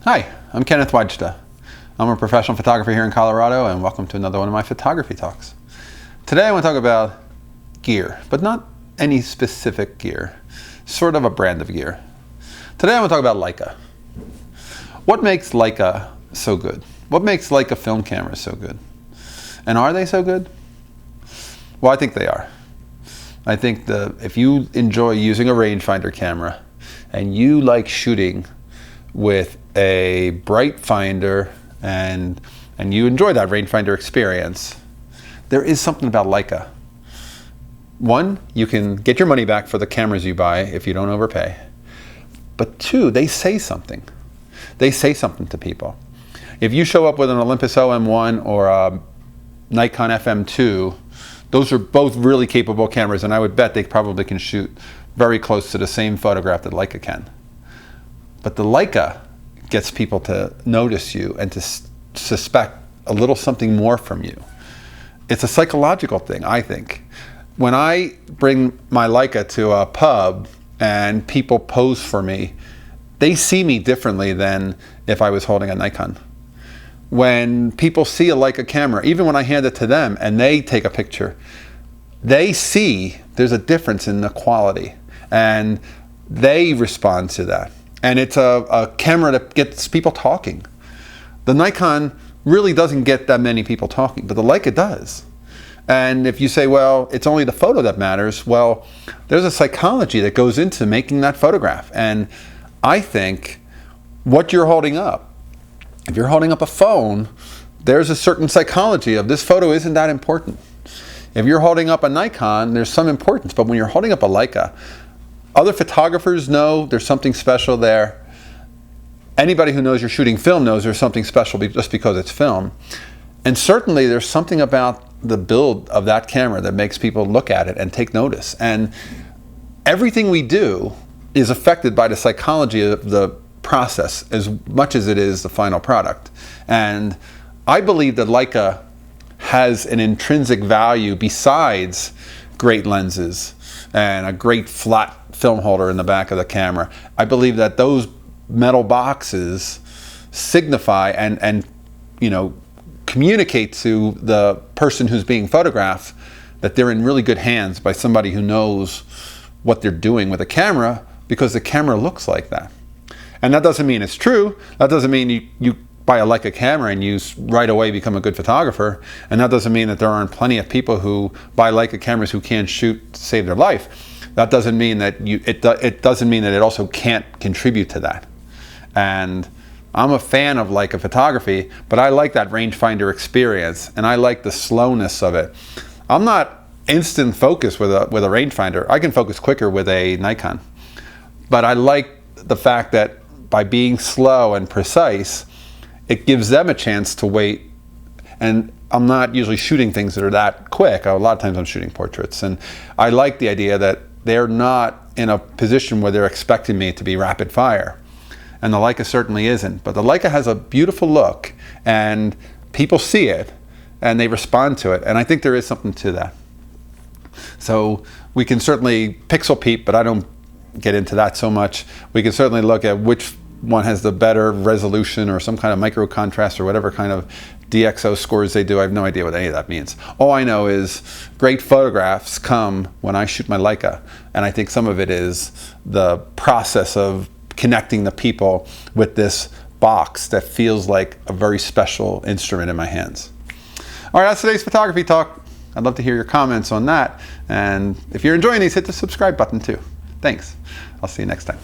Hi, I'm Kenneth WAJDA. I'm a professional photographer here in Colorado, and welcome to another one of my photography talks. Today I want to talk about gear, but not any specific gear, sort of a brand of gear. Today I want to talk about Leica. What makes Leica so good? What makes Leica film cameras so good? And are they so good? Well, I think they are. I think if you enjoy using a rangefinder camera and you like shooting with a bright finder and you enjoy that rangefinder experience, there is something about Leica. One, you can get your money back for the cameras you buy if you don't overpay. But two, they say something. They say something to people. If you show up with an Olympus OM1 or a Nikon FM2, those are both really capable cameras, and I would bet they probably can shoot very close to the same photograph that Leica can. But the Leica gets people to notice you and to suspect a little something more from you. It's a psychological thing, I think. When I bring my Leica to a pub and people pose for me, they see me differently than if I was holding a Nikon. When people see a Leica camera, even when I hand it to them and they take a picture, they see there's a difference in the quality and they respond to that. And it's a camera that gets people talking. The Nikon really doesn't get that many people talking, but the Leica does. And if you say, well, it's only the photo that matters, well, there's a psychology that goes into making that photograph. And I think what you're holding up, if you're holding up a phone, there's a certain psychology of this photo isn't that important. If you're holding up a Nikon, there's some importance, but when you're holding up a Leica, other photographers know there's something special there. Anybody who knows you're shooting film knows there's something special just because it's film. And certainly there's something about the build of that camera that makes people look at it and take notice. And everything we do is affected by the psychology of the process as much as it is the final product. And I believe that Leica has an intrinsic value besides great lenses and a great flat film holder in the back of the camera. I believe that those metal boxes signify and communicate to the person who's being photographed that they're in really good hands by somebody who knows what they're doing with a camera, because the camera looks like that. And that doesn't mean it's true. That doesn't mean you buy a Leica camera and you right away become a good photographer. And that doesn't mean that there aren't plenty of people who buy Leica cameras who can't shoot to save their life. That doesn't mean that it doesn't mean that it also can't contribute to that. And I'm a fan of Leica photography, but I like that rangefinder experience and I like the slowness of it. I'm not instant focus with a rangefinder. I can focus quicker with a Nikon. But I like the fact that by being slow and precise, it gives them a chance to wait. And I'm not usually shooting things that are that quick. A lot of times I'm shooting portraits. And I like the idea that they're not in a position where they're expecting me to be rapid fire. And the Leica certainly isn't. But the Leica has a beautiful look and people see it and they respond to it. And I think there is something to that. So we can certainly pixel peep, but I don't get into that so much. We can certainly look at which one has the better resolution or some kind of micro contrast or whatever kind of DxO scores they do. I have no idea what any of that means. All I know is great photographs come when I shoot my Leica, and I think some of it is the process of connecting the people with this box that feels like a very special instrument in my hands. All right, that's today's photography talk. I'd love to hear your comments on that, and if you're enjoying these, hit the subscribe button too. Thanks. I'll see you next time.